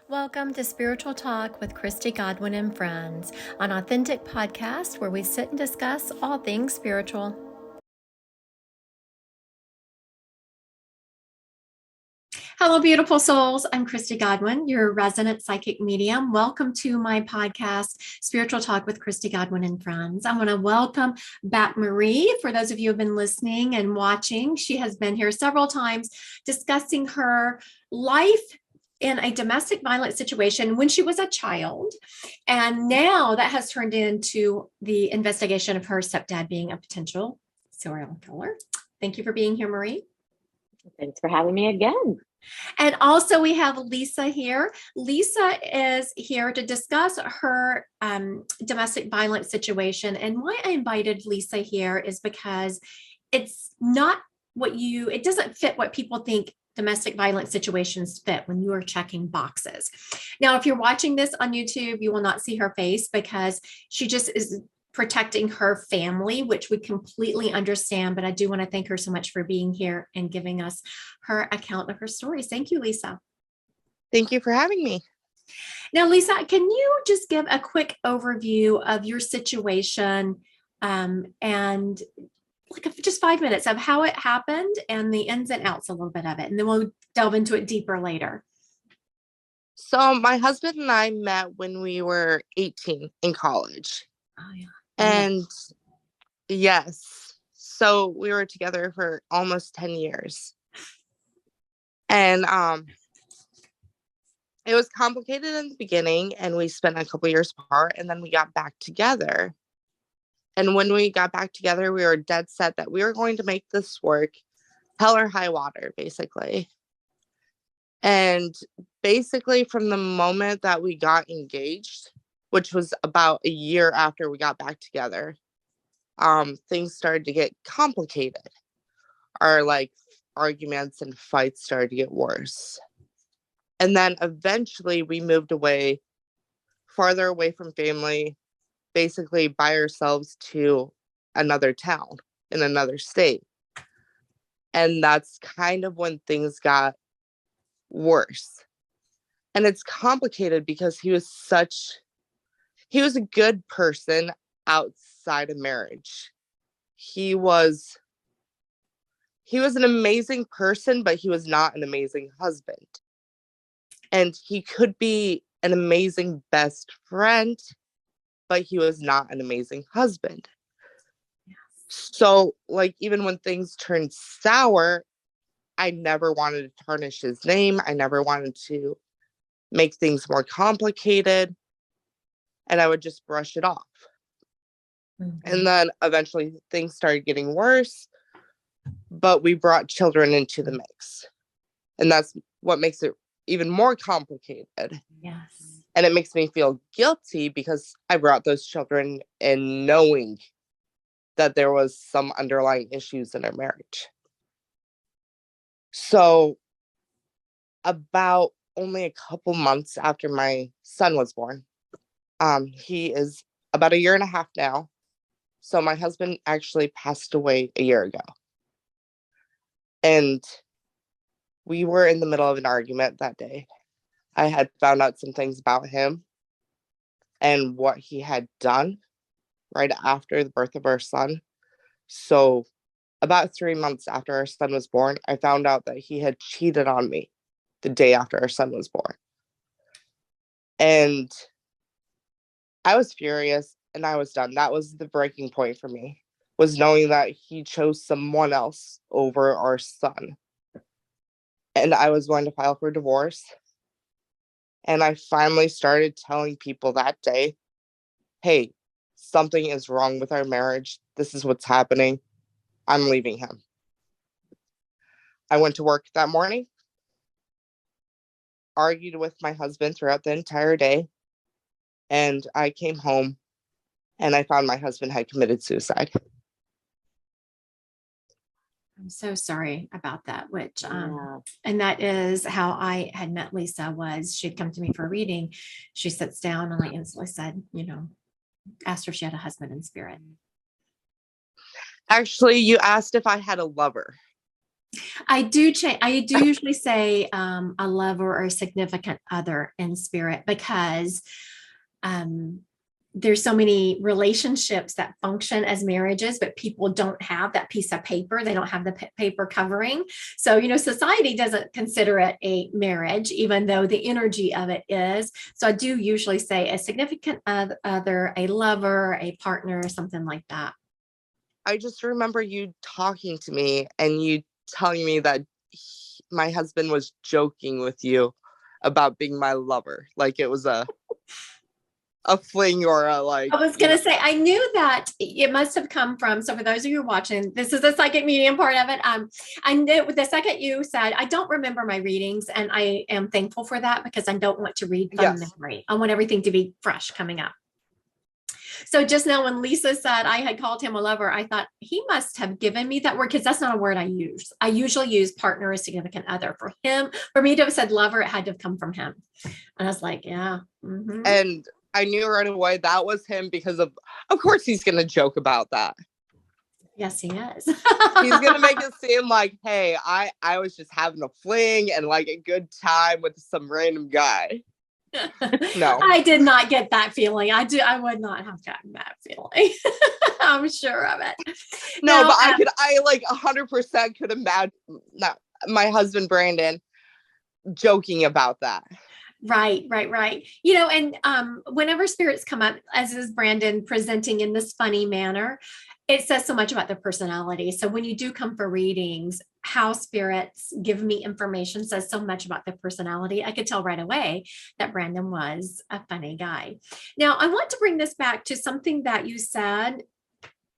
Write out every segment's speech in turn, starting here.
Welcome to Spiritual Talk with Christy Godwin and Friends, an authentic podcast where we sit and discuss all things spiritual. Hello, beautiful souls. I'm Christy Godwin, your resident psychic medium. Welcome to my podcast, Spiritual Talk with Christy Godwin and Friends. I want to welcome back Marie. For those of you who have been listening and watching, she has been here several times discussing her life in a domestic violence situation when she was a child. And now that has turned into the investigation of her stepdad being a potential serial killer. Thank you for being here, Marie. Thanks for having me again. And also we have Lisa here. Lisa is here to discuss her domestic violence situation. And why I invited Lisa here is because it's not it doesn't fit what people think domestic violence situations fit when you are checking boxes. Now, if you're watching this on YouTube, you will not see her face because she just is protecting her family, which we completely understand. But I do want to thank her so much for being here and giving us her account of her stories. Thank you, Lisa. Thank you for having me. Now, Lisa, can you just give a quick overview of your situation and just 5 minutes of how it happened and the ins and outs a little bit of it, and then we'll delve into it deeper later. So my husband and I met when we were 18 in college. Oh, yeah. And yes, so we were together for almost 10 years. And it was complicated in the beginning, and we spent a couple years apart, and then we got back together. And when we got back together, we were dead set that we were going to make this work, hell or high water, basically. And basically from the moment that we got engaged, which was about a year after we got back together, things started to get complicated. Our arguments and fights started to get worse. And then eventually we moved away, farther away from family, basically by ourselves to another town in another state. And that's kind of when things got worse. And it's complicated because he was a good person outside of marriage. He was an amazing person, but he was not an amazing husband. And he could be an amazing best friend, but he was not an amazing husband. Yes. So, even when things turned sour, I never wanted to tarnish his name. I never wanted to make things more complicated. And I would just brush it off. Mm-hmm. And then eventually things started getting worse, but we brought children into the mix. And that's what makes it even more complicated. Yes. And it makes me feel guilty because I brought those children in knowing that there was some underlying issues in our marriage. So about only a couple months after my son was born, he is about a year and a half now. So my husband actually passed away a year ago. And we were in the middle of an argument that day. I had found out some things about him and what he had done right after the birth of our son. So about 3 months after our son was born, I found out that he had cheated on me the day after our son was born. And I was furious and I was done. That was the breaking point for me, was knowing that he chose someone else over our son. And I was going to file for divorce. And I finally started telling people that day, hey, something is wrong with our marriage. This is what's happening. I'm leaving him. I went to work that morning, argued with my husband throughout the entire day. And I came home and I found my husband had committed suicide. I'm so sorry about that, and that is how I had met Lisa. She'd come to me for a reading. She sits down and I instantly said, asked her if she had a husband in spirit. Actually, you asked if I had a lover. I do change. I do usually say a lover or a significant other in spirit because um, there's so many relationships that function as marriages, but people don't have that piece of paper. They don't have the paper covering. So, society doesn't consider it a marriage, even though the energy of it is. So I do usually say a significant other, a lover, a partner, something like that. I just remember you talking to me and you telling me that my husband was joking with you about being my lover. Like it was a fling or a like. I was going to say, I knew that it must have come from. So for those of you watching, this is the psychic medium part of it. I knew the second you said, I don't remember my readings, and I am thankful for that because I don't want to read from memory. I want everything to be fresh coming up. So just now when Lisa said I had called him a lover, I thought he must have given me that word because that's not a word I use. I usually use partner or significant other. For me to have said lover, it had to have come from him. And I was like, yeah. Mm-hmm. And I knew right away that was him because of course he's going to joke about that. Yes, he is. He's going to make it seem like, hey, I was just having a fling and like a good time with some random guy. No, I did not get that feeling. I would not have gotten that feeling. I'm sure of it. No, but I like 100% could imagine my husband, Brandon, joking about that. Right. And whenever spirits come up, as is Brandon presenting in this funny manner, it says so much about their personality. So when you do come for readings, how spirits give me information says so much about their personality. I could tell right away that Brandon was a funny guy. Now, I want to bring this back to something that you said,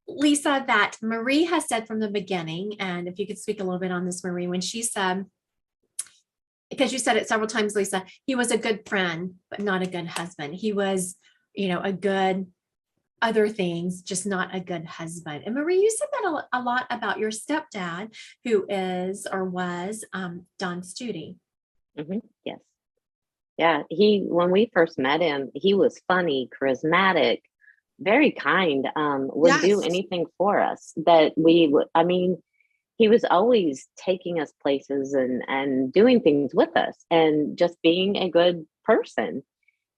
Lisa, that Marie has said from the beginning. And if you could speak a little bit on this, Marie, when she said, because you said it several times, Lisa, he was a good friend, but not a good husband. He was, a good other things, just not a good husband. And Marie, you said that a lot about your stepdad, who is or was Don Studi. Mm-hmm. Yes. Yeah. When we first met him, he was funny, charismatic, very kind, would do anything for us that we would. I mean, he was always taking us places and doing things with us and just being a good person.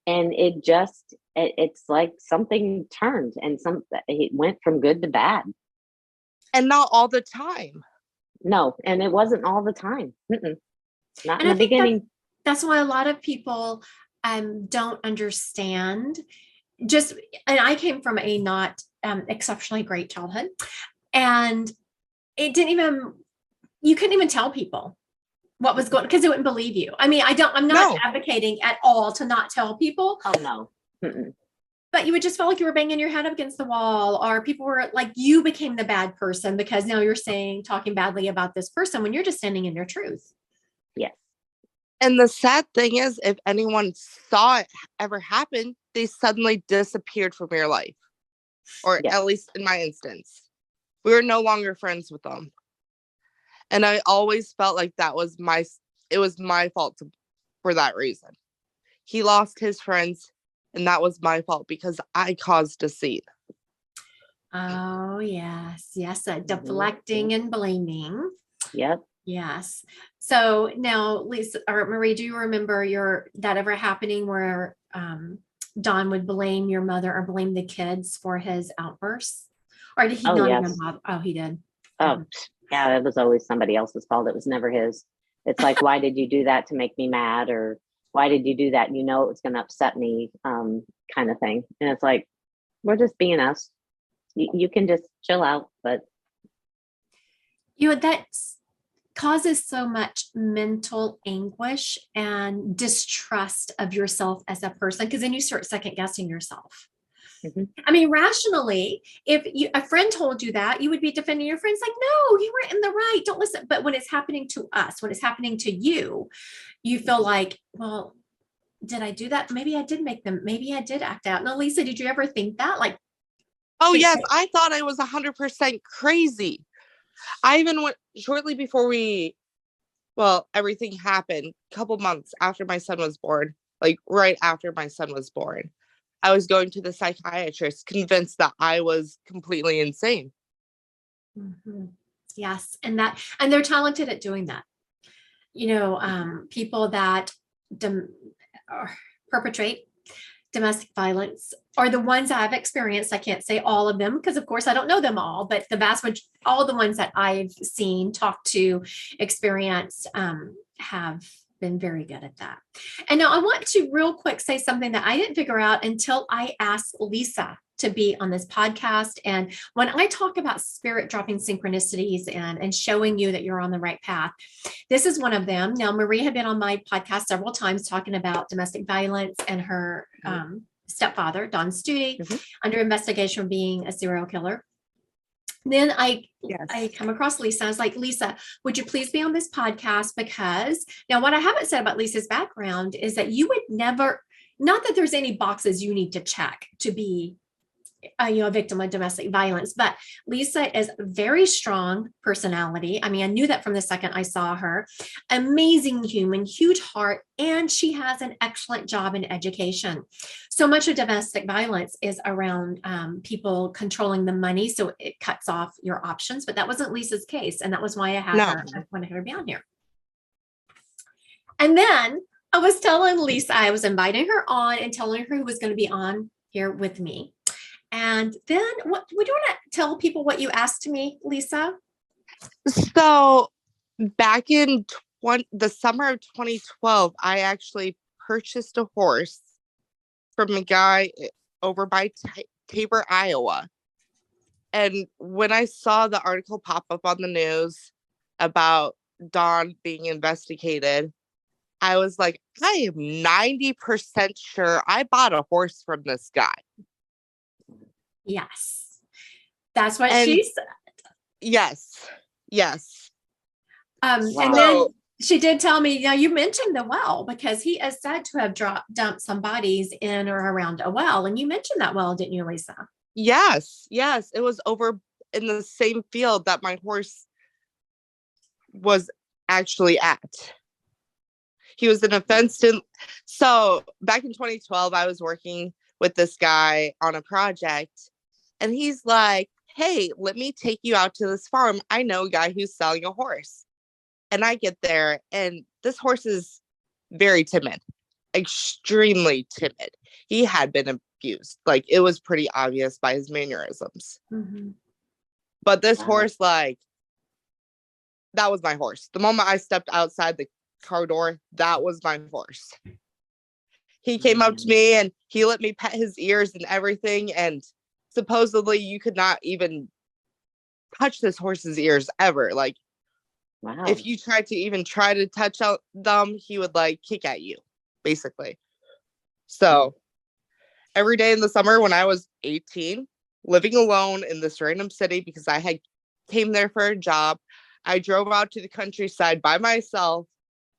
And it's like something turned and it went from good to bad. And not all the time. No, and it wasn't all the time. Not and in the beginning. That's why a lot of people don't understand. And I came from a not exceptionally great childhood, and you couldn't even tell people what was going, because they wouldn't believe you. I mean, I'm not advocating at all to not tell people. Oh no. Mm-mm. But you would just feel like you were banging your head up against the wall, or people were like, you became the bad person because now you're talking badly about this person when you're just standing in your truth. Yes. And the sad thing is, if anyone saw it ever happen, they suddenly disappeared from your life. Or at least in my instance, we were no longer friends with them. And I always felt like it was my fault for that reason. He lost his friends, and that was my fault because I caused deceit. Oh, yes. Deflecting and blaming. Yep. Yes. So now, Lisa or Marie, do you remember that ever happening where Don would blame your mother or blame the kids for his outbursts? Or did he not even bother? Oh, he did. Oh, yeah, it was always somebody else's fault. It was never his. It's like, why did you do that to make me mad? Or why did you do that? And it was going to upset me, kind of thing. And it's like, we're just being us. You can just chill out. But that causes so much mental anguish and distrust of yourself as a person, because then you start second guessing yourself. Mm-hmm. I mean, rationally, if a friend told you that, you would be defending your friends like, no, you weren't in the right. Don't listen. But when it's happening to us, when it's happening to you, you feel like, well, did I do that? Maybe I did maybe I did act out. Now, Lisa, did you ever think that? Like, oh, yes, I thought I was 100% crazy. I even went shortly before everything happened, a couple months after my son was born, like right after my son was born. I was going to the psychiatrist, convinced that I was completely insane. Mm-hmm. Yes. And they're talented at doing that. People that perpetrate domestic violence are the ones I've experienced. I can't say all of them because, of course, I don't know them all, but all the ones that I've seen, talked to, experienced, have been very good at that. And now I want to real quick say something that I didn't figure out until I asked Lisa to be on this podcast. And when I talk about spirit dropping synchronicities and showing you that you're on the right path, this is one of them. Now, Marie had been on my podcast several times talking about domestic violence and her stepfather, Don Studi, under investigation for being a serial killer. Then I come across Lisa. I was like, Lisa, would you please be on this podcast? Because now what I haven't said about Lisa's background is that you would never, not that there's any boxes you need to check to be a victim of domestic violence, but Lisa is a very strong personality. I mean, I knew that from the second I saw her. Amazing human, huge heart, and she has an excellent job in education. So much of domestic violence is around people controlling the money, so it cuts off your options. But that wasn't Lisa's case, and that was why I wanted her to be on here. And then I was telling Lisa, I was inviting her on and telling her who was going to be on here with me. And then would you want to tell people what you asked me, Lisa? So back in the summer of 2012, I actually purchased a horse from a guy over by Tabor, Iowa. And when I saw the article pop up on the news about Dawn being investigated, I was like, I am 90% sure I bought a horse from this guy. Yes. That's what she said. Yes. Wow. And then she did tell me, you mentioned the well, because he is said to have dumped some bodies in or around a well. And you mentioned that well, didn't you, Lisa? Yes. It was over in the same field that my horse was actually at. He was in a fenced-in. So back in 2012, I was working with this guy on a project, and he's like, hey, let me take you out to this farm. I know a guy who's selling a horse. And I get there, and this horse is very timid, extremely timid. He had been abused. Like, it was pretty obvious by his mannerisms. But this horse, that was my horse. The moment I stepped outside the car door, that was my horse. He came up to me and he let me pet his ears and everything. And supposedly you could not even touch this horse's ears ever. Like, if you tried to touch out them, he would kick at you, basically. So every day in the summer when I was 18, living alone in this random city because I had came there for a job, I drove out to the countryside by myself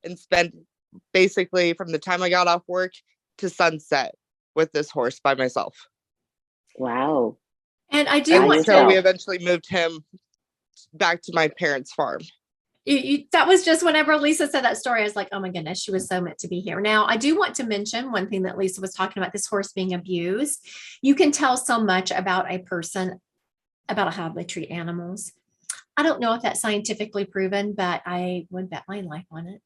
and spent basically from the time I got off work to sunset with this horse by myself. Wow. And I do want until we eventually moved him back to my parents' farm. That was just whenever Lisa said that story, I was like, oh my goodness, she was so meant to be here. Now, I do want to mention one thing that Lisa was talking about, this horse being abused. You can tell so much about a person, about how they treat animals. I don't know if that's scientifically proven, but I would bet my life on it,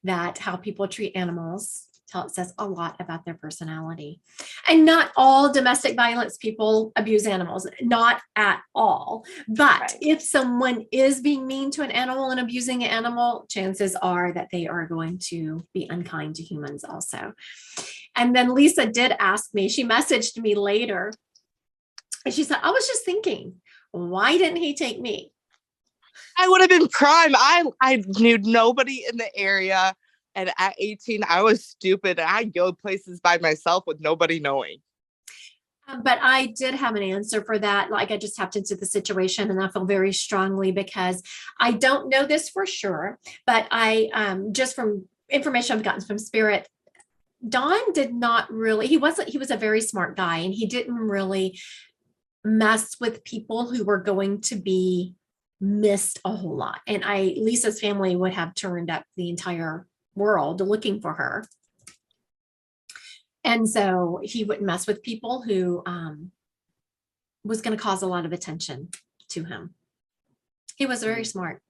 that how people treat animals says a lot about their personality. And not all domestic violence people abuse animals, not at all. But if someone is being mean to an animal and abusing an animal, chances are that they are going to be unkind to humans also. And then Lisa did ask me, she messaged me later, and she said, I was just thinking, why didn't he take me? I would have been prime. I knew nobody in the area. And at 18, I was stupid. And I'd go places by myself with nobody knowing. But I did have an answer for that. I just tapped into the situation, and I feel very strongly because I don't know this for sure, but I just from information I've gotten from Spirit, Don did not really, he was a very smart guy, and he didn't really mess with people who were going to be missed a whole lot. And Lisa's family would have turned up the entire world looking for her. And so he wouldn't mess with people who was going to cause a lot of attention to him. He was very smart.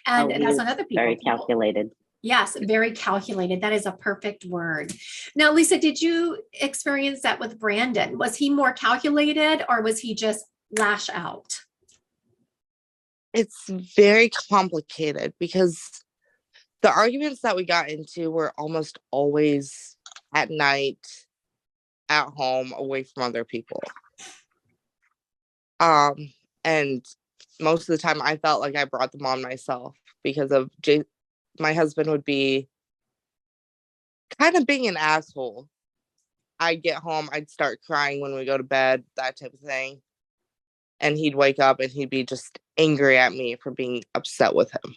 And he that's was another very people. calculated. Yes, very calculated. That is a perfect word. Now, Lisa, did you experience that with Brandon? Was he more calculated or was he just lash out? It's very complicated because the arguments that we got into were almost always at night, at home, away from other people. And most of the time I felt like I brought them on myself because of my husband would be kind of being an asshole. I'd get home, I'd start crying when we go to bed, that type of thing. And he'd wake up and he'd be just angry at me for being upset with him.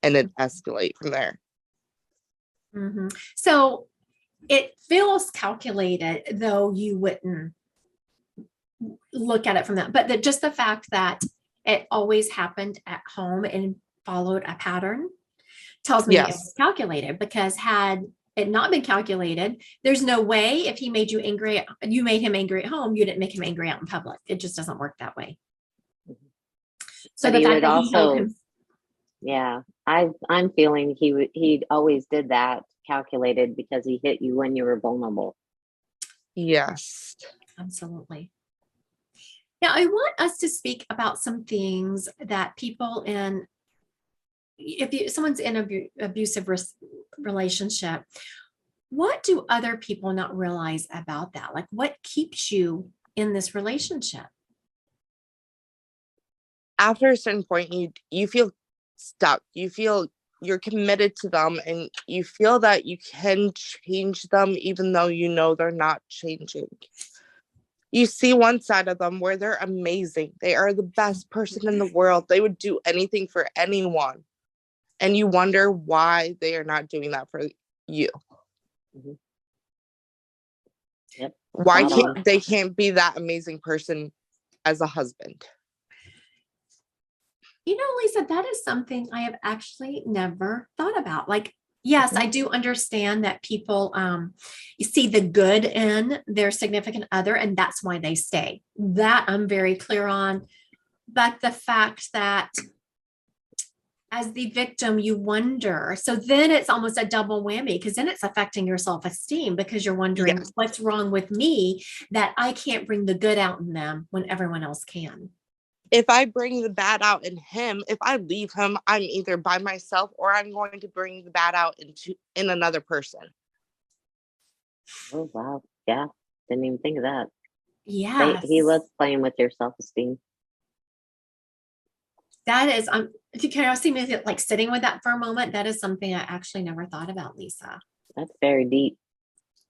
And it'd escalate from there. Mm-hmm. So it feels calculated, though you wouldn't look at it from that. But just the fact that it always happened at home and followed a pattern tells me it was calculated, because had it not been calculated, there's no way if he made you angry, you made him angry at home, you didn't make him angry out in public. It just doesn't work that way. So but the fact that he held him. Yeah, I'm feeling he always did that, calculated, because he hit you when you were vulnerable. Yes. Absolutely. Now, I want us to speak about some things that people in, if someone's in an abusive relationship, what do other people not realize about that? Like, what keeps you in this relationship? After a certain point, you feel stuck. You feel you're committed to them, and you feel that you can change them even though you know they're not changing. You see one side of them where they're amazing. They are the best person in the world. They would do anything for anyone. And you wonder why they are not doing that for you. Mm-hmm. Yep. Why can't be that amazing person as a husband? You know, Lisa, that is something I have actually never thought about. Like, yes, I do understand that people you see the good in their significant other, and that's why they stay. That I'm very clear on. But the fact that as the victim, you wonder, so then it's almost a double whammy, because then it's affecting your self-esteem, because you're wondering what's wrong with me that I can't bring the good out in them when everyone else can. If I bring the bad out in him, if I leave him, I'm either by myself or I'm going to bring the bad out in another person. Oh, wow. Yeah. Didn't even think of that. Yeah. He was playing with your self-esteem. That is, if you can see me like sitting with that for a moment, that is something I actually never thought about, Lisa. That's very deep.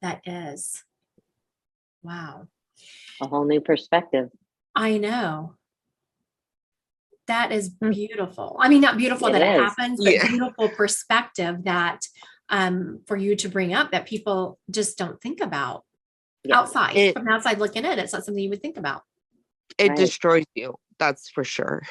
That is. Wow. A whole new perspective. I know. That is beautiful. I mean, not beautiful that it happens, but beautiful perspective that for you to bring up that people just don't think about outside. From the outside looking in, it's not something you would think about. It destroys you. That's for sure.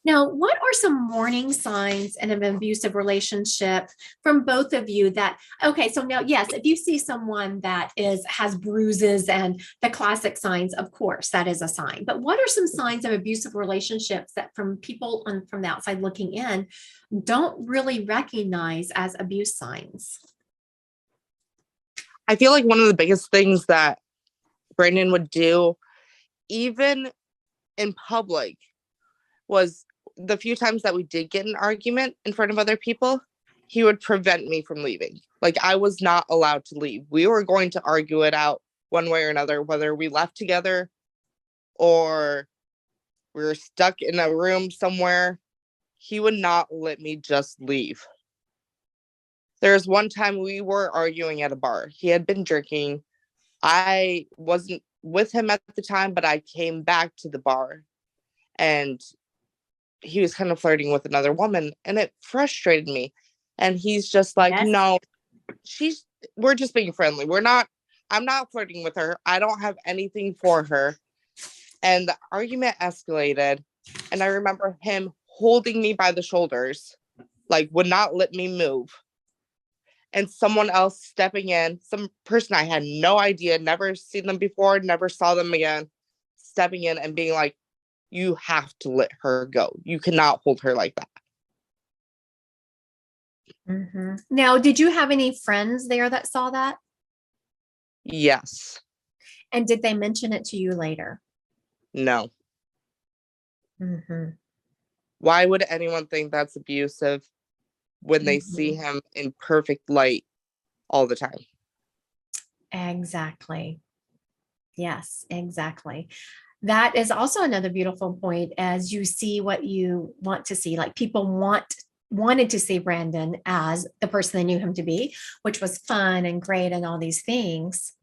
Now, what are some warning signs in an abusive relationship from both of you that, okay, so now, yes, if you see someone that has bruises and the classic signs, of course, that is a sign. But what are some signs of abusive relationships that from people from the outside looking in don't really recognize as abuse signs? I feel like one of the biggest things that Brandon would do, even in public, was the few times that we did get an argument in front of other people, he would prevent me from leaving. Like, I was not allowed to leave. We were going to argue it out one way or another, whether we left together or we were stuck in a room somewhere. He would not let me just leave. There was one time we were arguing at a bar. He had been drinking. I wasn't with him at the time, but I came back to the bar and he was kind of flirting with another woman, and it frustrated me. And he's just like, no, we're just being friendly. I'm not flirting with her. I don't have anything for her. And the argument escalated. And I remember him holding me by the shoulders, like would not let me move. And someone else stepping in, some person I had no idea, never seen them before, never saw them again, stepping in and being like, you have to let her go. You cannot hold her like that. Mm-hmm. Now, did you have any friends there that saw that? Yes. And did they mention it to you later? No. Mm-hmm. Why would anyone think that's abusive when they see him in perfect light all the time? Exactly. Yes, exactly. That is also another beautiful point as you see what you want to see. Like people wanted to see Brandon as the person they knew him to be, which was fun and great and all these things.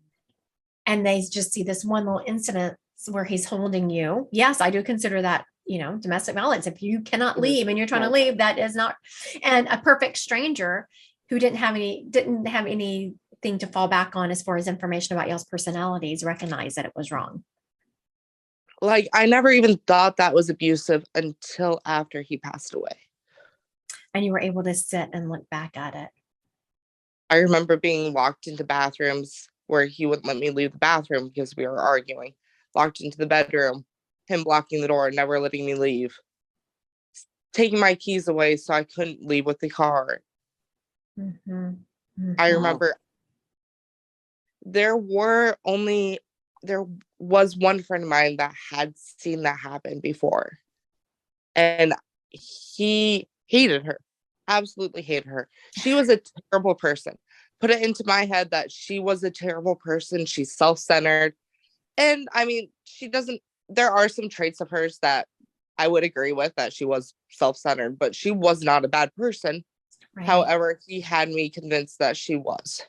And they just see this one little incident where he's holding you. Yes, I do consider that, domestic violence. If you cannot leave and you're trying to leave, that is not, and a perfect stranger who didn't have anything to fall back on as far as information about y'all's personalities recognize that it was wrong. Like, I never even thought that was abusive until after he passed away. And you were able to sit and look back at it. I remember being locked into bathrooms where he wouldn't let me leave the bathroom because we were arguing. Locked into the bedroom, him blocking the door, never letting me leave. Taking my keys away so I couldn't leave with the car. Mm-hmm. Mm-hmm. I remember there was one friend of mine that had seen that happen before. And he hated her. Absolutely hated her. She was a terrible person. Put it into my head that she was a terrible person. She's self-centered. And I mean, there are some traits of hers that I would agree with, that she was self-centered, but she was not a bad person. Right. However, he had me convinced that she was.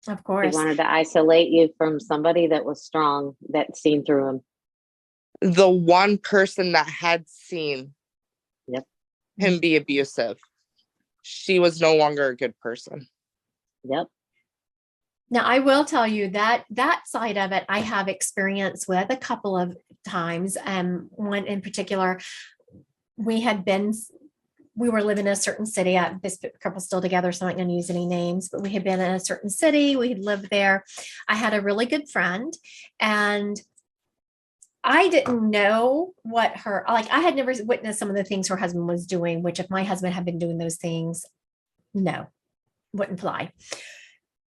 Of course. He wanted to isolate you from somebody that was strong, that seen through him. The one person that had seen him be abusive, she was no longer a good person. Yep. Now, I will tell you that side of it, I have experience with a couple of times. One in particular, we were living in a certain city. This couple's still together, so I'm not going to use any names, but we had been in a certain city. We had lived there. I had a really good friend, and I didn't know I had never witnessed some of the things her husband was doing, which if my husband had been doing those things, no, wouldn't fly.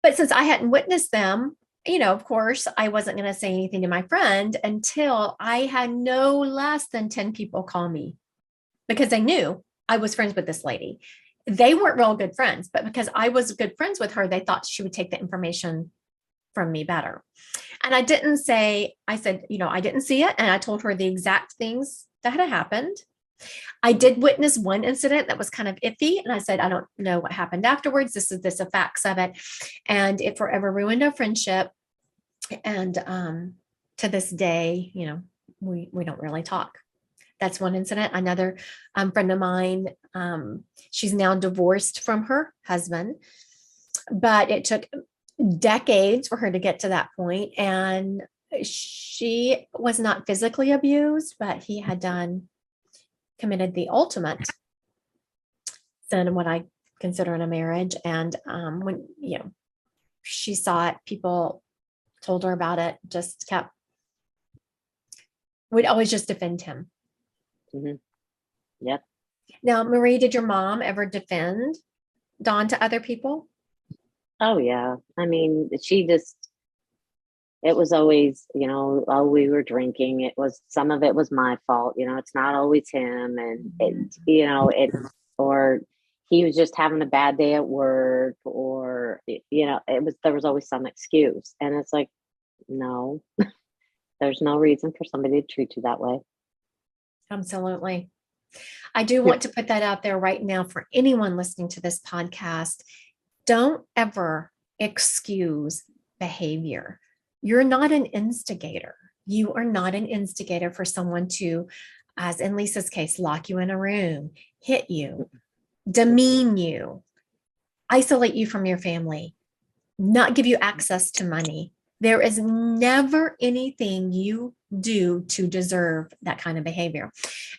But since I hadn't witnessed them, of course, I wasn't going to say anything to my friend until I had no less than 10 people call me because they knew I was friends with this lady. They weren't real good friends, but because I was good friends with her, they thought she would take the information from me better. And I said, I didn't see it. And I told her the exact things that had happened. I did witness one incident that was kind of iffy. And I said, I don't know what happened afterwards. This is the facts of it. And it forever ruined our friendship. And to this day, we don't really talk. That's one incident. Another friend of mine, she's now divorced from her husband, but it took decades for her to get to that point. And she was not physically abused, but he had committed the ultimate sin in what I consider in a marriage. And when she saw it, people told her about it, would always just defend him. Mm-hmm. Yep. Now, Marie, did your mom ever defend Don to other people? Oh yeah. I mean, it was always, oh, we were drinking. Some of it was my fault. It's not always him. And or he was just having a bad day at work, or, there was always some excuse. And it's like, no, there's no reason for somebody to treat you that way. Absolutely. I do want to put that out there right now for anyone listening to this podcast. Don't ever excuse behavior. You're not an instigator. You are not an instigator for someone to, as in Lisa's case, lock you in a room, hit you, demean you, isolate you from your family, not give you access to money. There is never anything you do to deserve that kind of behavior.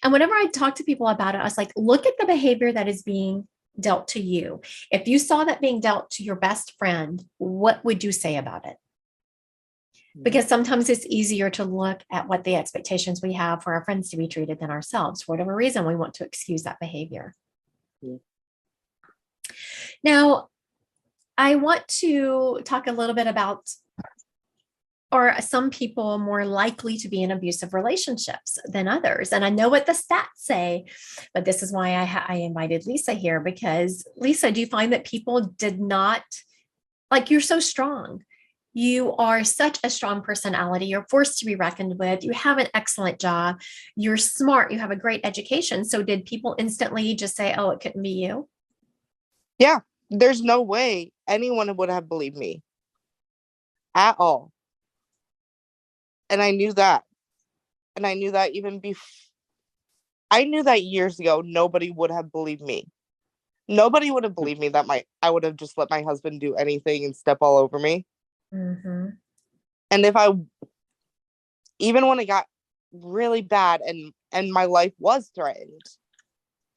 And whenever I talk to people about it, I was like, look at the behavior that is being dealt to you. If you saw that being dealt to your best friend, what would you say about it? because sometimes it's easier to look at what the expectations we have for our friends to be treated than ourselves. For whatever reason, we want to excuse that behavior. Yeah. Now, I want to talk a little bit about, are some people more likely to be in abusive relationships than others? And I know what the stats say, but this is why I invited Lisa here, because Lisa, do you find that people did not, like, you're so strong. You are such a strong personality. You're forced to be reckoned with. You have an excellent job. You're smart. You have a great education. So did people instantly just say, oh, it couldn't be you? Yeah. There's no way anyone would have believed me at all. And I knew that. And I knew that even before. I knew that years ago, nobody would have believed me. Nobody would have believed me that I would have just let my husband do anything and step all over me. Mm-hmm. And even when it got really bad and my life was threatened,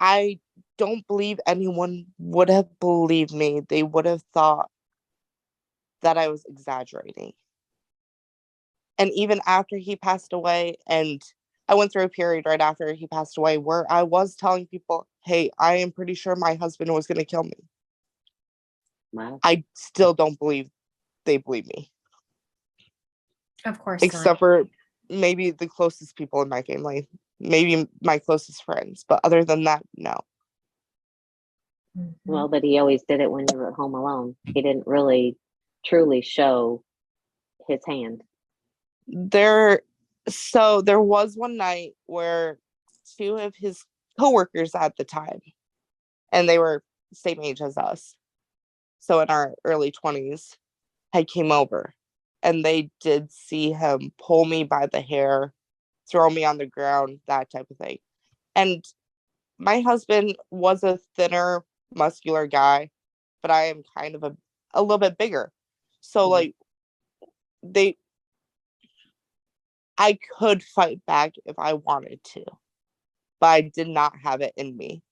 I don't believe anyone would have believed me. They would have thought that I was exaggerating. And even after he passed away, and I went through a period right after he passed away where I was telling people, hey, I am pretty sure my husband was going to kill me. Wow. I still don't believe they believe me. Of course Except not. for maybe the closest people in my family, maybe my closest friends. But other than that, no. Mm-hmm. Well, but he always did it when you were at home alone. He didn't really truly show his hand. There was one night where two of his coworkers at the time, and they were same age as us, so in our early 20s, had came over, and they did see him pull me by the hair, throw me on the ground, that type of thing. And my husband was a thinner, muscular guy, but I am kind of a little bit bigger. So like I could fight back if I wanted to, but I did not have it in me.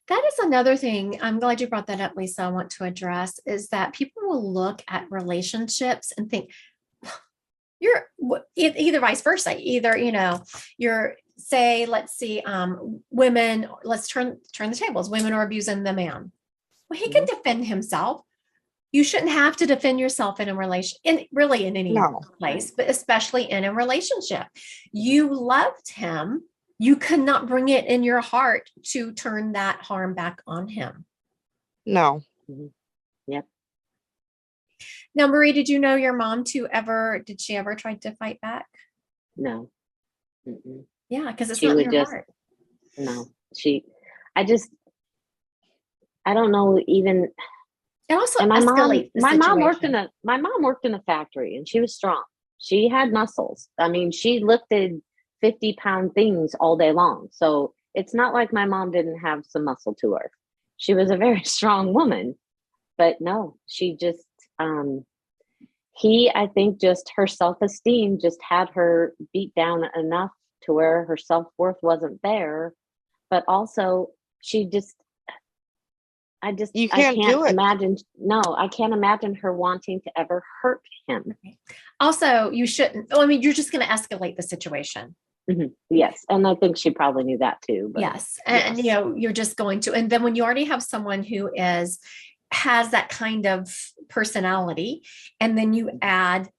That is another thing. I'm glad you brought that up, Lisa. I want to address is that people will look at relationships and think you're either vice versa. Either, you're say, let's see, women, let's turn the tables. Women are abusing the man. Well, he can defend himself. You shouldn't have to defend yourself in a really in any place, but especially in a relationship. You loved him. You could not bring it in your heart to turn that harm back on him. No. Yep. Now, Marie, did you know your mom did she ever try to fight back? No. Mm-mm. Yeah, because it's not in your heart. No, I don't know even. It also and my mom worked in a factory, and she was strong. She had muscles. I mean, she lifted 50-pound things all day long. So it's not like my mom didn't have some muscle to her. She was a very strong woman, but no, she just, I think just her self-esteem just had her beat down enough to where her self-worth wasn't there. But also I can't imagine her wanting to ever hurt him. Also, you shouldn't. I mean, you're just going to escalate the situation. Mm-hmm. Yes. And I think she probably knew that too. But yes. And, you're just going to, and then when you already have someone who has that kind of personality, and then you add,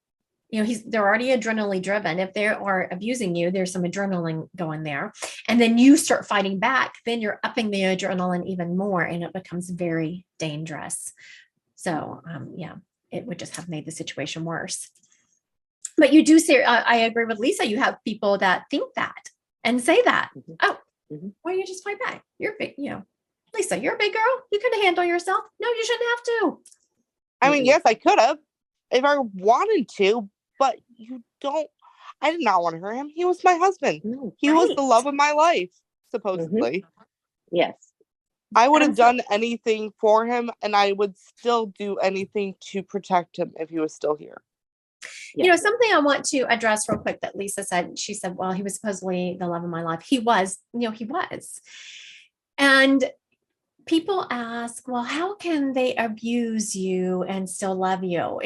they're already adrenaline driven. If they are abusing you, there's some adrenaline going there. And then you start fighting back, then you're upping the adrenaline even more, and it becomes very dangerous. So, it would just have made the situation worse. But you do say, I agree with Lisa, you have people that think that and say that, why don't you just fight back? You're big, Lisa, you're a big girl. You can handle yourself. No, you shouldn't have to. I mean, yes, I could have if I wanted to, but I did not want to hurt him. He was my husband. He was the love of my life, supposedly. Yes. I would have done anything for him, and I would still do anything to protect him if he was still here. Something I want to address real quick that Lisa said, she said, well, he was supposedly the love of my life. He was, he was. And people ask, well, how can they abuse you and still love you?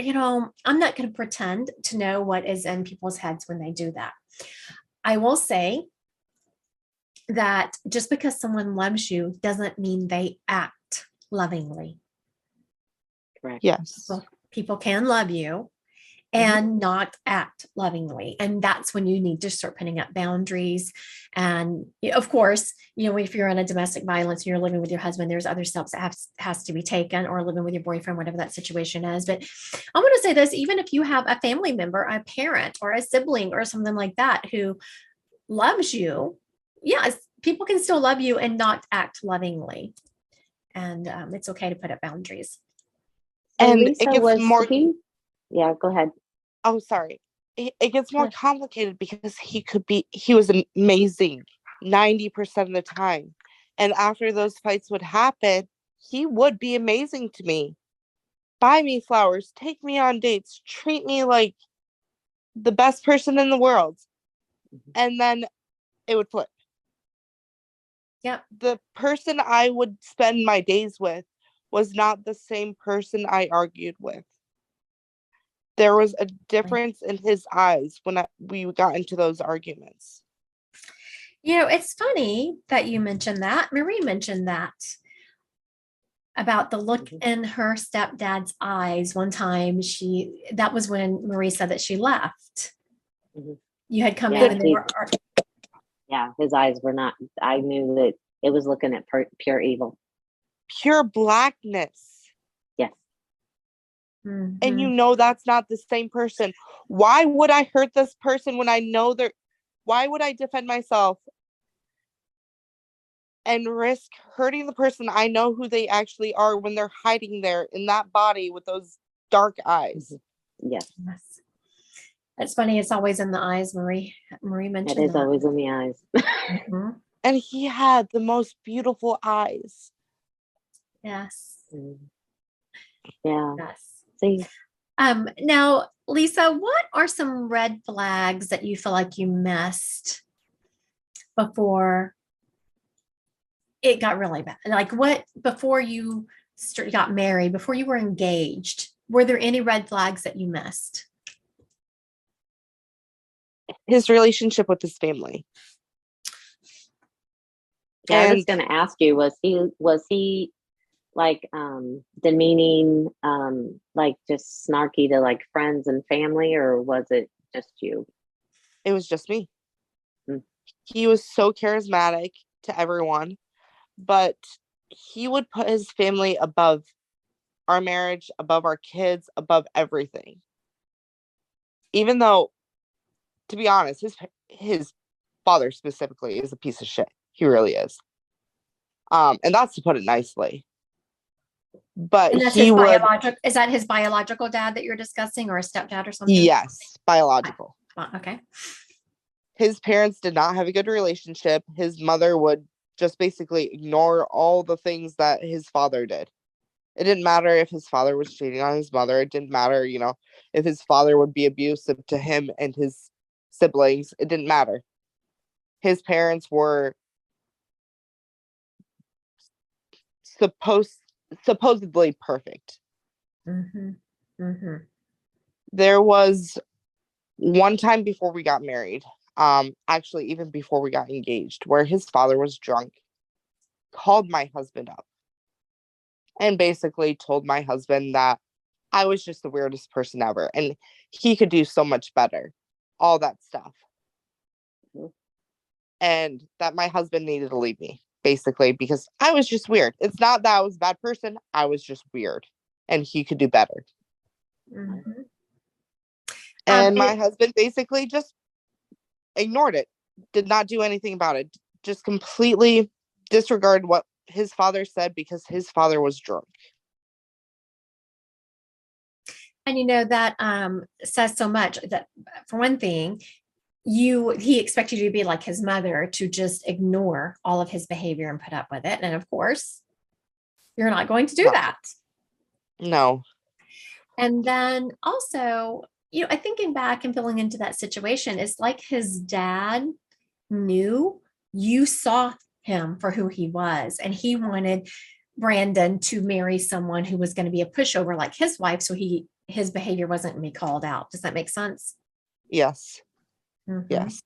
I'm not going to pretend to know what is in people's heads when they do that. I will say that just because someone loves you doesn't mean they act lovingly. Correct. Yes. Well, people can love you and not act lovingly. And that's when you need to start putting up boundaries. And of course, if you're in a domestic violence and you're living with your husband, there's other steps that has to be taken, or living with your boyfriend, whatever that situation is. But I want to say this, even if you have a family member, a parent or a sibling or something like that who loves you, yes, people can still love you and not act lovingly. And it's okay to put up boundaries. So And Lisa, it gets more. Yeah, go ahead. Oh, sorry. It gets more complicated because he was amazing 90% of the time. And after those fights would happen, he would be amazing to me. Buy me flowers, take me on dates, treat me like the best person in the world. And then it would flip. Yep. The person I would spend my days with was not the same person I argued with. There was a difference in his eyes when we got into those arguments. It's funny that you mentioned that. Marie mentioned that about the look in her stepdad's eyes one time. That was when Marie said that she left. You had come in and they were. Yeah, his eyes were not, I knew that it was looking at pure evil. Pure blackness. Yes. And that's not the same person. Why would I hurt this person when I know why would I defend myself and risk hurting the person I know who they actually are when they're hiding there in that body with those dark eyes? Yes. It's funny. It's always in the eyes, Marie. Marie mentioned it is always in the eyes. And he had the most beautiful eyes. Yes. Yeah. Yes. See. Now, Lisa, what are some red flags that you feel like you missed before it got really bad? Like before you got married, before you were engaged, were there any red flags that you missed? His relationship with his family. Yeah, I was going to ask you, was he like demeaning, like just snarky to like friends and family, or was it just you? It was just me. He was so charismatic to everyone, but he would put his family above our marriage, above our kids, above everything. Even though, to be honest, his father specifically is a piece of shit. He really is. And that's to put it nicely. But is that his biological dad that you're discussing, or a stepdad or something? Yes, biological. Okay. His parents did not have a good relationship. His mother would just basically ignore all the things that his father did. It didn't matter if his father was cheating on his mother. It didn't matter, if his father would be abusive to him and his siblings. It didn't matter. His parents were supposedly perfect. There was one time before we got married, actually even before we got engaged, where his father was drunk, called my husband up, and basically told my husband that I was just the weirdest person ever and he could do so much better, all that stuff. And that my husband needed to leave me, basically, because I was just weird. It's not that I was a bad person. I was just weird and he could do better. And my husband basically just ignored it, did not do anything about it, just completely disregarded what his father said because his father was drunk. And that says so much. That, for one thing, he expected you to be like his mother, to just ignore all of his behavior and put up with it. And of course, you're not going to do that. No. And then also, thinking back and feeling into that situation, it's like his dad knew you saw him for who he was, and he wanted Brandon to marry someone who was going to be a pushover like his wife, so his behavior wasn't going to be called out. Does that make sense? Yes. Mhm. Yes.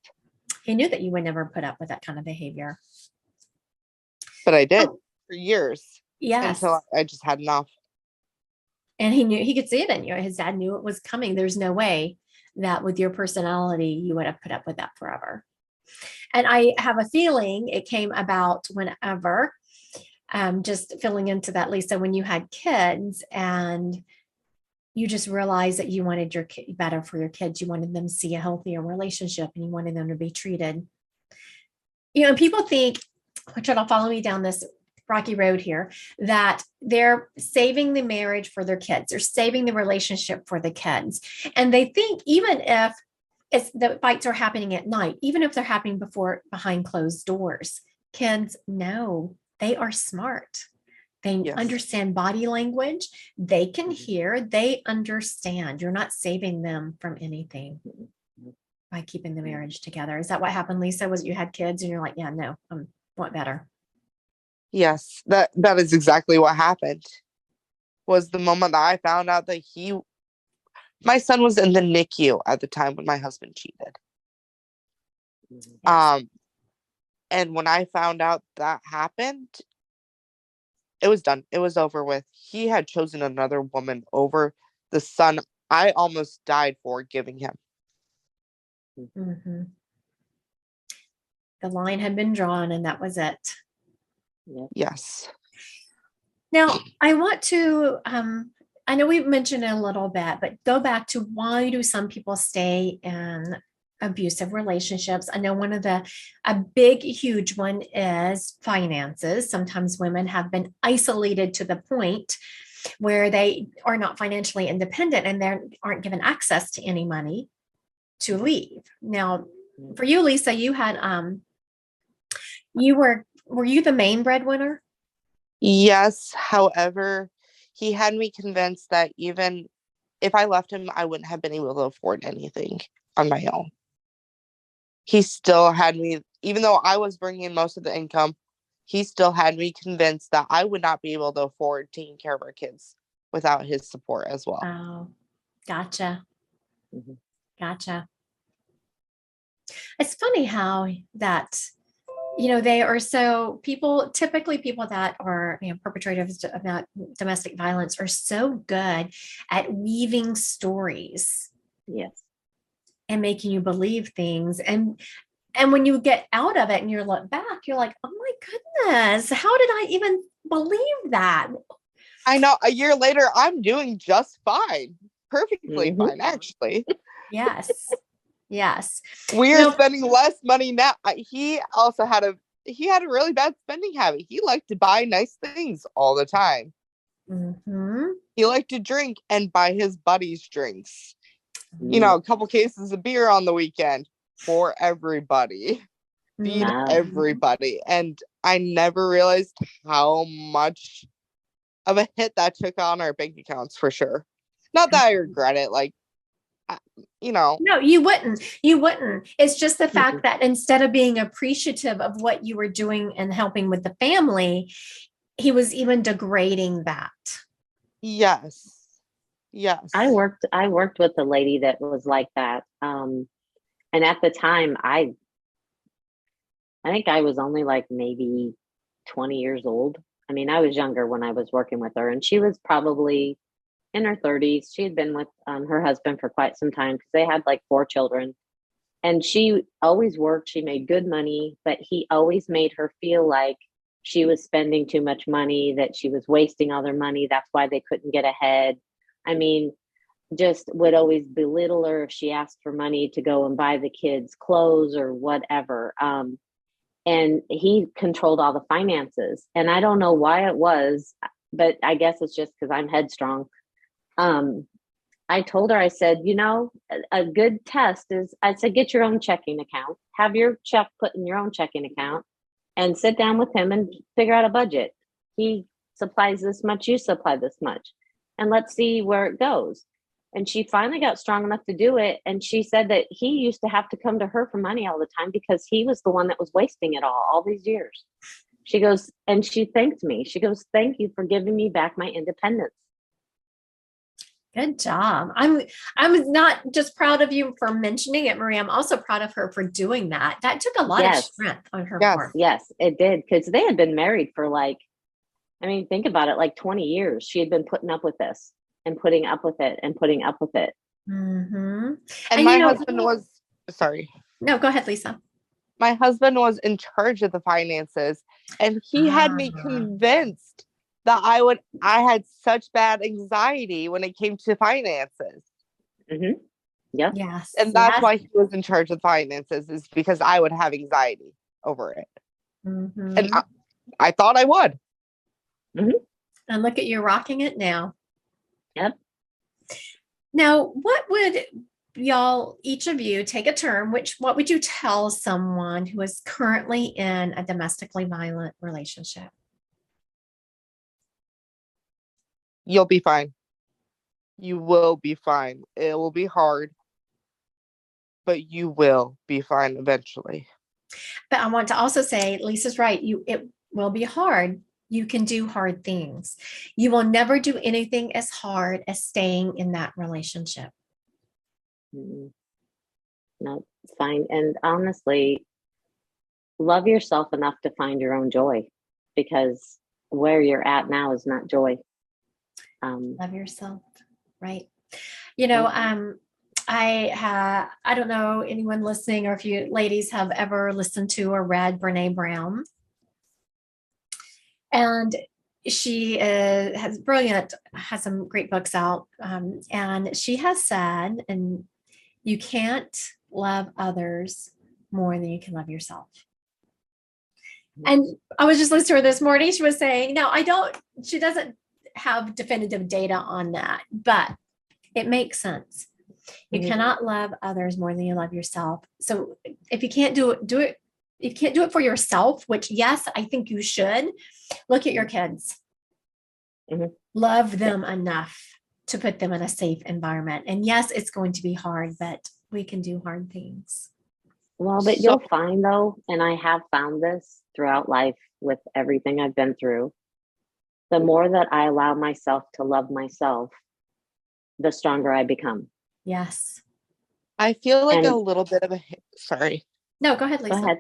He knew that you would never put up with that kind of behavior. But I did for years. Yes. Until I just had enough. And he could see it in you. His dad knew it was coming. There's no way that with your personality, you would have put up with that forever. And I have a feeling it came about whenever, just filling into that, Lisa, when you had kids and you just realized that you wanted better for your kids. You wanted them to see a healthier relationship and you wanted them to be treated. People think, which will follow me down this rocky road here, that they're saving the marriage for their kids. They're saving the relationship for the kids. And they think even if the fights are happening at night, even if they're happening behind closed doors, kids know they are smart. They understand body language. They can hear, they understand. You're not saving them from anything by keeping the marriage together. Is that what happened, Lisa? Was it you had kids and you're like, yeah, no, I want better? Yes, that is exactly what happened. Was the moment that I found out that my son was in the NICU at the time when my husband cheated. Yes. And when I found out that happened, it was done. It was over with. He had chosen another woman over the son I almost died for giving him. Mm-hmm. The line had been drawn and that was it. Yes. Now, I want to, I know we've mentioned it a little bit, but go back to why do some people stay in abusive relationships? I know a big, huge one is finances. Sometimes women have been isolated to the point where they are not financially independent and they aren't given access to any money to leave. Now, for you, Lisa, you had, were you the main breadwinner? Yes. However, he had me convinced that even if I left him, I wouldn't have been able to afford anything on my own. He still had me, even though I was bringing in most of the income, he still had me convinced that I would not be able to afford taking care of our kids without his support as well. Oh, gotcha. Mm-hmm. Gotcha. It's funny how that, they are typically people that are, perpetrators of domestic violence are so good at weaving stories. Yes. And making you believe things. And when you get out of it and you look back, you're like, oh my goodness, how did I even believe that? I know a year later, I'm doing just fine. Perfectly fine, actually. Yes. Yes. We're spending less money now. He also had a really bad spending habit. He liked to buy nice things all the time. Mm-hmm. He liked to drink and buy his buddies drinks. A couple cases of beer on the weekend for everybody. Feed everybody. And I never realized how much of a hit that took on our bank accounts, for sure. Not that I regret it. No, you wouldn't. It's just the fact that instead of being appreciative of what you were doing and helping with the family, he was even degrading that. Yes. I worked with a lady that was like that. And at the time I think I was only like maybe 20 years old. I mean, I was younger when I was working with her and she was probably in her 30s. She had been with her husband for quite some time because they had like 4 children. And she always worked. She made good money, but he always made her feel like she was spending too much money, that she was wasting all their money. That's why they couldn't get ahead. I mean, just would always belittle her if she asked for money to go and buy the kids clothes or whatever. And he controlled all the finances. And I don't know why it was, but I guess it's just because I'm headstrong. I told her, I said, a good test is, I said, get your own checking account, have your check put in your own checking account and sit down with him and figure out a budget. He supplies this much, you supply this much, and let's see where it goes. And she finally got strong enough to do it. And she said that he used to have to come to her for money all the time because he was the one that was wasting it all these years. She goes, and she thanked me. She goes, thank you for giving me back my independence. Good job. I'm not just proud of you for mentioning it, Marie. I'm also proud of her for doing that. That took a lot of strength on her part. Yes, it did. Because they had been married for like, I mean, think about it, like 20 years. She had been putting up with this and putting up with it and putting up with it. Mm-hmm. And my husband was, sorry. No, go ahead, Lisa. My husband was in charge of the finances, and he had me convinced that I had such bad anxiety when it came to finances. Mm-hmm. Yeah. Yes. And that's why he was in charge of finances, is because I would have anxiety over it. Mm-hmm. And I thought I would. Mm-hmm. And look at you rocking it now. Yep. Now, what would y'all, each of you, take a turn? What would you tell someone who is currently in a domestically violent relationship? You'll be fine. You will be fine. It will be hard, but you will be fine eventually. But I want to also say, Lisa's right. It will be hard. You can do hard things. You will never do anything as hard as staying in that relationship. Mm-hmm. No, it's fine. And honestly, love yourself enough to find your own joy, because where you're at now is not joy. Love yourself, right? You know, I don't know anyone listening, or if you ladies have ever listened to or read Brene Brown. And she has some great books out. And she has said, and you can't love others more than you can love yourself. And I was just listening to her this morning. She was saying, no, she doesn't have definitive data on that, but it makes sense. You cannot love others more than you love yourself. So if you can't do it, if you can't do it for yourself, which yes, I think you should, look at your kids. Mm-hmm. Love them enough to put them in a safe environment. And yes, it's going to be hard, but we can do hard things. Well, but you'll find though, and I have found this throughout life with everything I've been through, the more that I allow myself to love myself, the stronger I become. Yes. I feel like a little bit of sorry. No, go ahead, Lisa. Go ahead.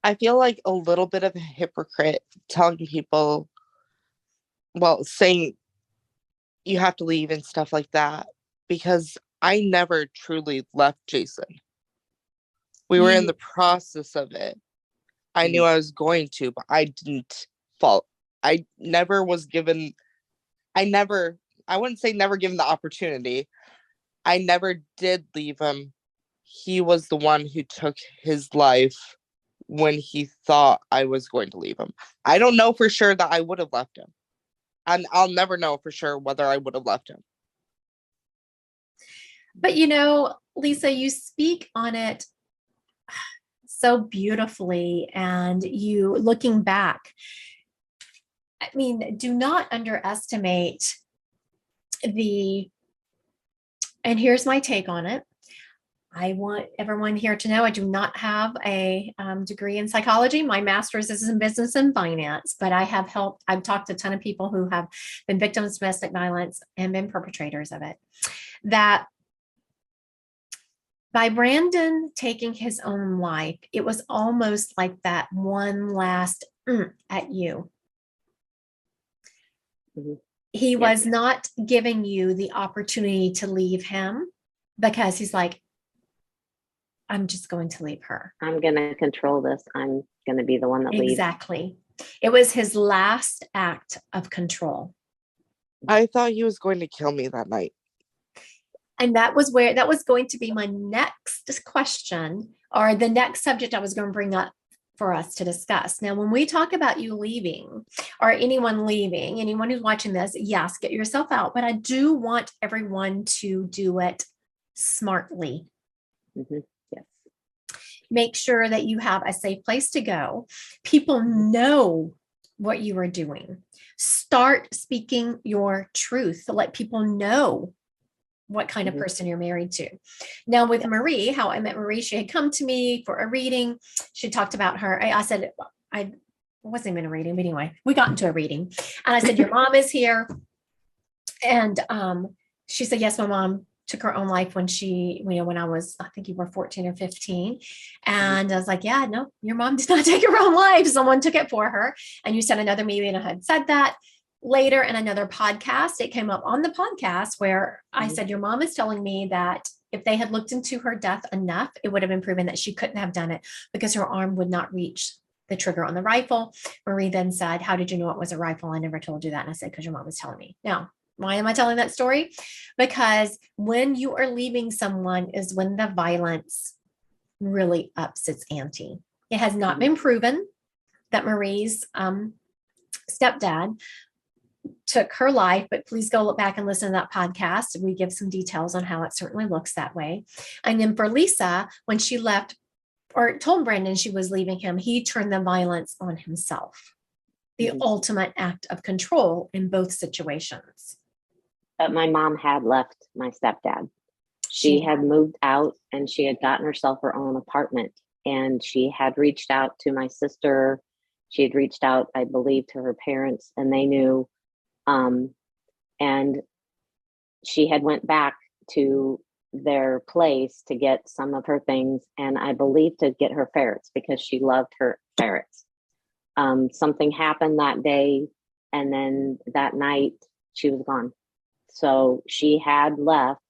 I feel like a little bit of a hypocrite telling people, well, saying you have to leave and stuff like that, because I never truly left Jason. We were in the process of it. I knew I was going to, but I didn't fall. I never was given, I wouldn't say never given the opportunity. I never did leave him. He was the one who took his life when he thought I was going to leave him. I don't know for sure that I would have left him. And I'll never know for sure whether I would have left him. But you know, Lisa, you speak on it so beautifully, and you looking back, I mean, do not underestimate and here's my take on it. I want everyone here to know I do not have a degree in psychology. My master's is in business and finance, but I've talked to a ton of people who have been victims of domestic violence and been perpetrators of it. That by Brandon taking his own life, it was almost like that one last at you. Mm-hmm. He was not giving you the opportunity to leave him, because he's like, I'm just going to leave her. I'm going to control this. I'm going to be the one that leaves. Exactly. It was his last act of control. I thought he was going to kill me that night. And that was going to be my next question, or the next subject I was going to bring up for us to discuss. Now, when we talk about you leaving, or anyone leaving, anyone who's watching this, yes, get yourself out. But I do want everyone to do it smartly. Mm-hmm. Yes. Make sure that you have a safe place to go. People know what you are doing. Start speaking your truth to let people know what kind of person you're married to. Now with Marie, how I met Marie, she had come to me for a reading. She talked about her. I said, wasn't even a reading, but anyway, we got into a reading. And I said, your mom is here. And she said, yes, my mom took her own life when when I was, I think you were 14 or 15. And I was like, yeah, no, your mom did not take her own life. Someone took it for her. And you said another medium had said that. Later in another podcast, it came up on the podcast where I said, your mom is telling me that if they had looked into her death enough, it would have been proven that she couldn't have done it because her arm would not reach the trigger on the rifle. Marie then said, how did you know it was a rifle? I never told you that. And I said, because your mom was telling me. Now, why am I telling that story? Because when you are leaving someone is when the violence really ups its ante. It has not been proven that Marie's stepdad took her life, but please go look back and listen to that podcast. We give some details on how it certainly looks that way. And then for Lisa, when she left or told Brandon she was leaving him, he turned the violence on himself. The ultimate act of control in both situations. But my mom had left my stepdad. She had moved out and she had gotten herself her own apartment. And she had reached out to my sister. She had reached out, I believe, to her parents, and they knew. And she had went back to their place to get some of her things, and I believe to get her ferrets because she loved her ferrets. Something happened that day, and then that night she was gone. So she had left,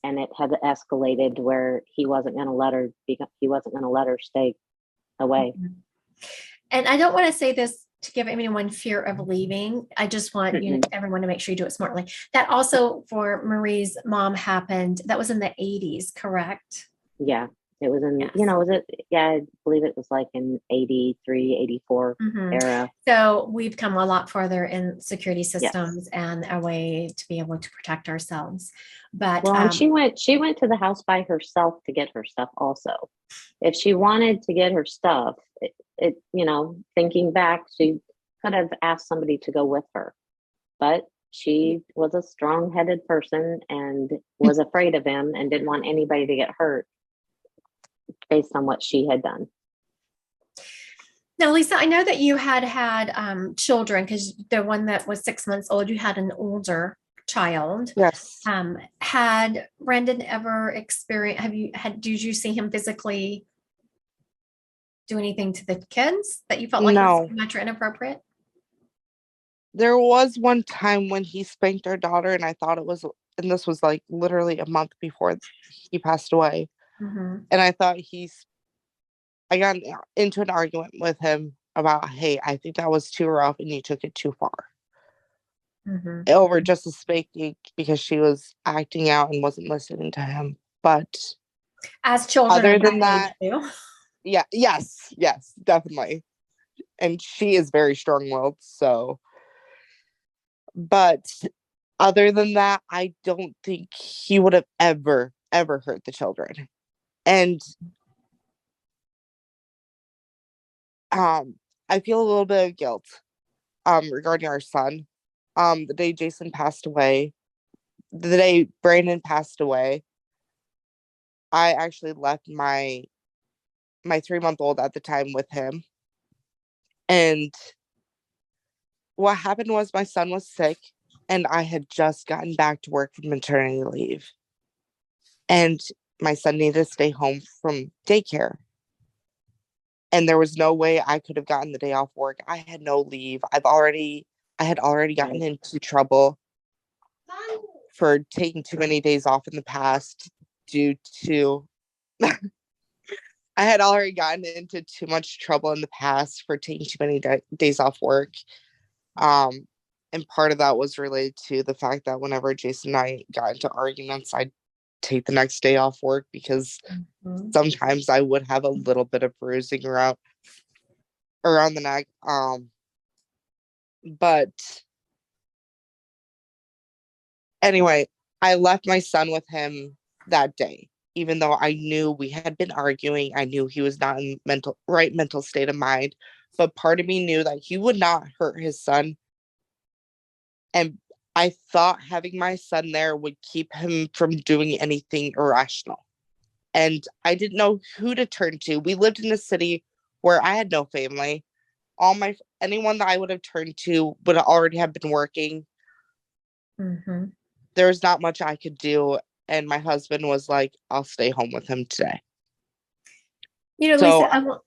and it had escalated where he wasn't going to let her stay away. And I don't want to say this to give anyone fear of leaving. I just want everyone to make sure you do it smartly. That also for Marie's mom happened. That was in the 80s, correct? Yeah. It was in, I believe it was like in 83, 84 era. So we've come a lot farther in security systems and a way to be able to protect ourselves. But and she went to the house by herself to get her stuff also. If she wanted to get her stuff, it thinking back, she could have asked somebody to go with her. But she was a strong-headed person and was afraid of him and didn't want anybody to get hurt based on what she had done. Now, Lisa, I know that you had children because the one that was 6 months old, you had an older child. Yes. Had Brandon ever experienced, did you see him physically do anything to the kids that you felt like was too much or inappropriate? There was one time when he spanked our daughter, and I thought it was, and this was like literally a month before he passed away. And I thought I got into an argument with him about, hey, I think that was too rough and you took it too far. Over just a spanking because she was acting out and wasn't listening to him. But as children, other than that, yes, definitely. And she is very strong-willed, so. But other than that, I don't think he would have ever hurt the children. And I feel a little bit of guilt regarding our son. The day Jason passed away, the day Brandon passed away, I actually left my 3-month-old at the time with him. And what happened was my son was sick and I had just gotten back to work from maternity leave. And my son needed to stay home from daycare. And there was no way I could have gotten the day off work. I had no leave. I had already gotten into trouble for taking too many days off in the past due to I had already gotten into too much trouble in the past for taking too many days off work. And part of that was related to the fact that whenever Jason and I got into arguments, I'd take the next day off work because sometimes I would have a little bit of bruising around the neck. But anyway, I left my son with him that day, even though I knew we had been arguing. I knew he was not in right mental state of mind, but part of me knew that he would not hurt his son. And I thought having my son there would keep him from doing anything irrational. And I didn't know who to turn to. We lived in a city where I had no family. anyone that I would have turned to would already have been working. Mm-hmm. There's not much I could do. And my husband was like, I'll stay home with him today. Lisa,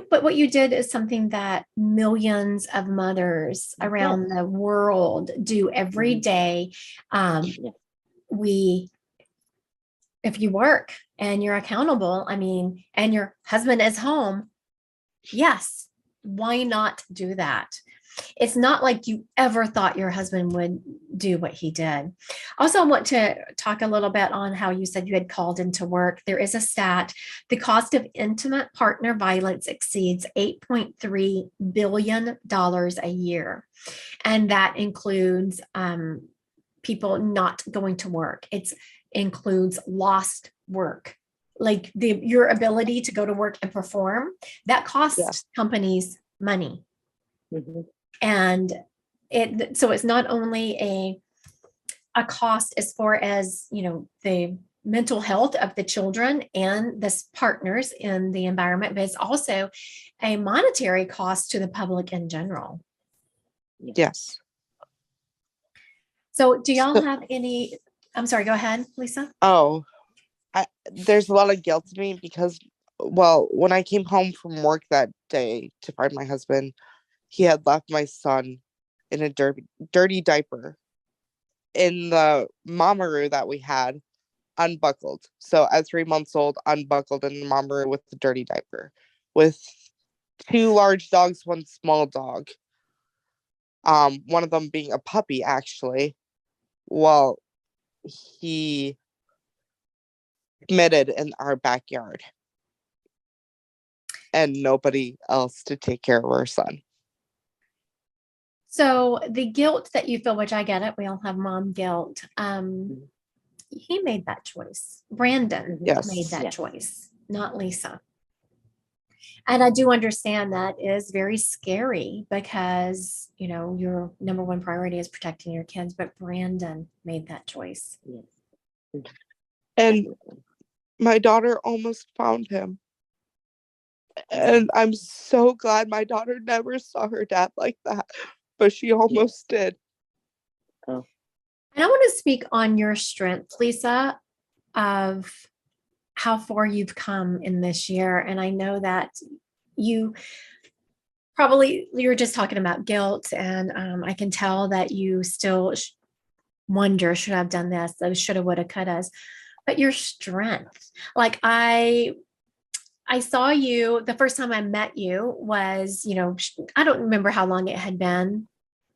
but what you did is something that millions of mothers around the world do every day. If you work and you're accountable, and your husband is home, yes, why not do that? It's not like you ever thought your husband would do what he did. Also, I want to talk a little bit on how you said you had called into work. There is a stat. The cost of intimate partner violence exceeds $8.3 billion a year. And that includes people not going to work. It includes lost work. Like your ability to go to work and perform, that costs companies money. Mm-hmm. And so it's not only a cost as far as, the mental health of the children and the partners in the environment, but it's also a monetary cost to the public in general. Yes. So do y'all have any, I'm sorry, go ahead, Lisa. There's a lot of guilt in me because, when I came home from work that day to find my husband, he had left my son in a dirty diaper in the mamaroo that we had, unbuckled. So at 3 months old, unbuckled in the mamaroo with the dirty diaper, with 2 large dogs, 1 small dog. One of them being a puppy, actually. Well, he committed in our backyard, and nobody else to take care of our son. So the guilt that you feel, which I get it, we all have mom guilt. He made that choice. Brandon made that choice, not Lisa. And I do understand that is very scary because, your number one priority is protecting your kids, but Brandon made that choice. And my daughter almost found him. And I'm so glad my daughter never saw her dad like that, but she almost did. And I want to speak on your strength, Lisa, of how far you've come in this year. And I know that you're just talking about guilt, and I can tell that you still wonder, should I have done this? Those shoulda, woulda, couldas. But your strength, like I saw you the first time I met you was, I don't remember how long it had been,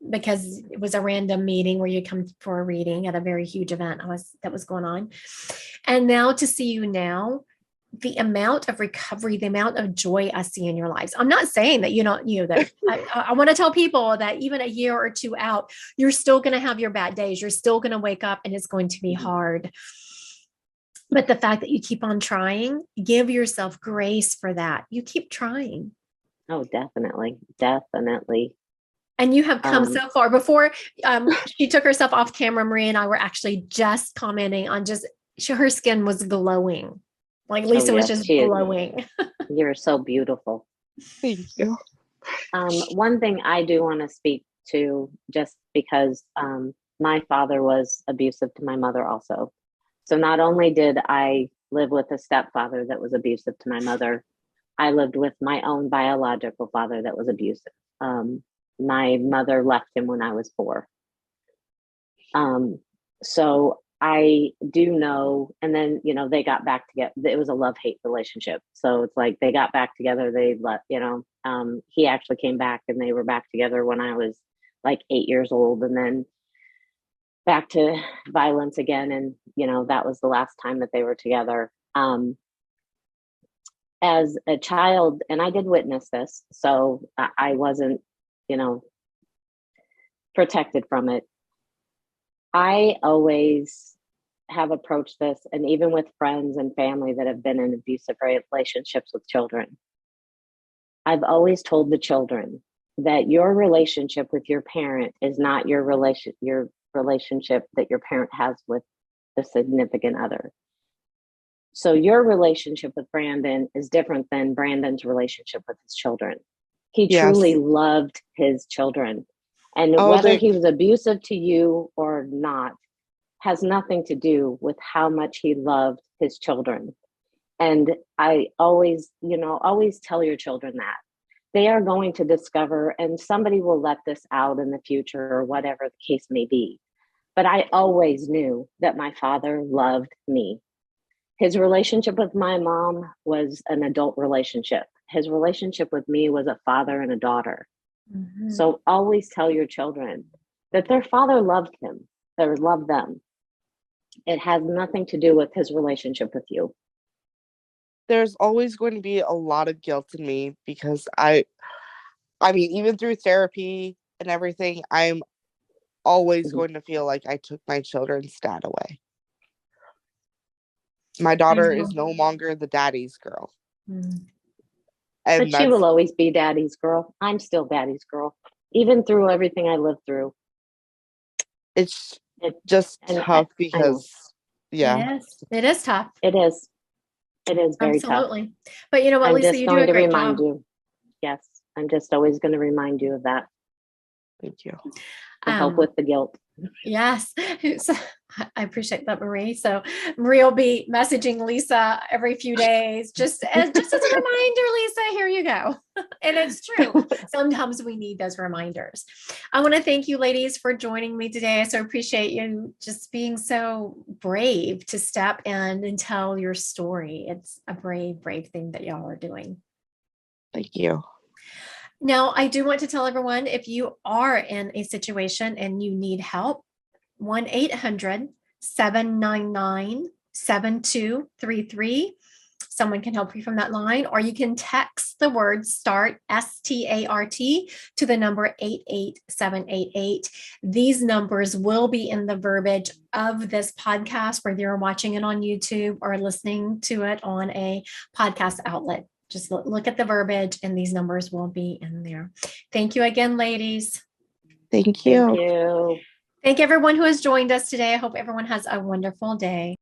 because it was a random meeting where you come for a reading at a very huge event that was going on. And now to see you now, the amount of recovery, the amount of joy I see in your lives. I'm not saying that that I want to tell people that even a year or two out, you're still going to have your bad days. You're still going to wake up and it's going to be hard. But the fact that you keep on trying, give yourself grace for that. You keep trying. Oh, definitely. Definitely. And you have come so far. Before she took herself off camera, Marie and I were actually just commenting on her skin was glowing. Like Lisa was just glowing. You're so beautiful. Thank you. One thing I do want to speak to, just because my father was abusive to my mother also. So not only did I live with a stepfather that was abusive to my mother, I lived with my own biological father that was abusive. My mother left him when I was 4. So I do know, and then, they got back together. It was a love-hate relationship. So it's like they got back together, they let, he actually came back and they were back together when I was like 8 years old, and then back to violence again. And, that was the last time that they were together. As a child, and I did witness this, so I wasn't, protected from it. I always have approached this, and even with friends and family that have been in abusive relationships with children, I've always told the children that your relationship with your parent is not your relationship that your parent has with the significant other. So your relationship with Brandon is different than Brandon's relationship with his children. He Yes. truly loved his children. And Oh, whether they, he was abusive to you or not has nothing to do with how much he loved his children. And I always, always tell your children that they are going to discover, and somebody will let this out in the future or whatever the case may be. But I always knew that my father loved me. His relationship with my mom was an adult relationship. His relationship with me was a father and a daughter. Mhm. So always tell your children that their father loved him, or loved them. It has nothing to do with his relationship with you. there's always going to be a lot of guilt in me because I mean, even through therapy and everything, I'm always Mhm. going to feel like I took my children's dad away. My I daughter know. is no longer the daddy's girl. Mm. But And she will that's, always be daddy's girl. I'm still daddy's girl, even through everything I lived through. it's It, just and tough I know because, yeah, It is. It is tough. it is. It is very tough. Absolutely. But you know what, I'm Lisa, just you do going a to great remind job. you. Yes, I'm just always going to remind you of that thank you. to help with the guilt. Yes. So, I appreciate that, Marie. So Marie will be messaging Lisa every few days, just as a reminder, Lisa, here you go. And it's true. Sometimes we need those reminders. I want to thank you ladies for joining me today. I so appreciate you just being so brave to step in and tell your story. It's a brave, brave thing that y'all are doing. Thank you. Now, I do want to tell everyone, if you are in a situation and you need help, 1-800-799-7233. Someone can help you from that line, or you can text the word START, START, to the number 88788. These numbers will be in the verbiage of this podcast, whether you're watching it on YouTube or listening to it on a podcast outlet. Just look at the verbiage and these numbers will be in there. Thank you again, ladies. Thank Thank you. you. Thank everyone who has joined us today. I hope everyone has a wonderful day.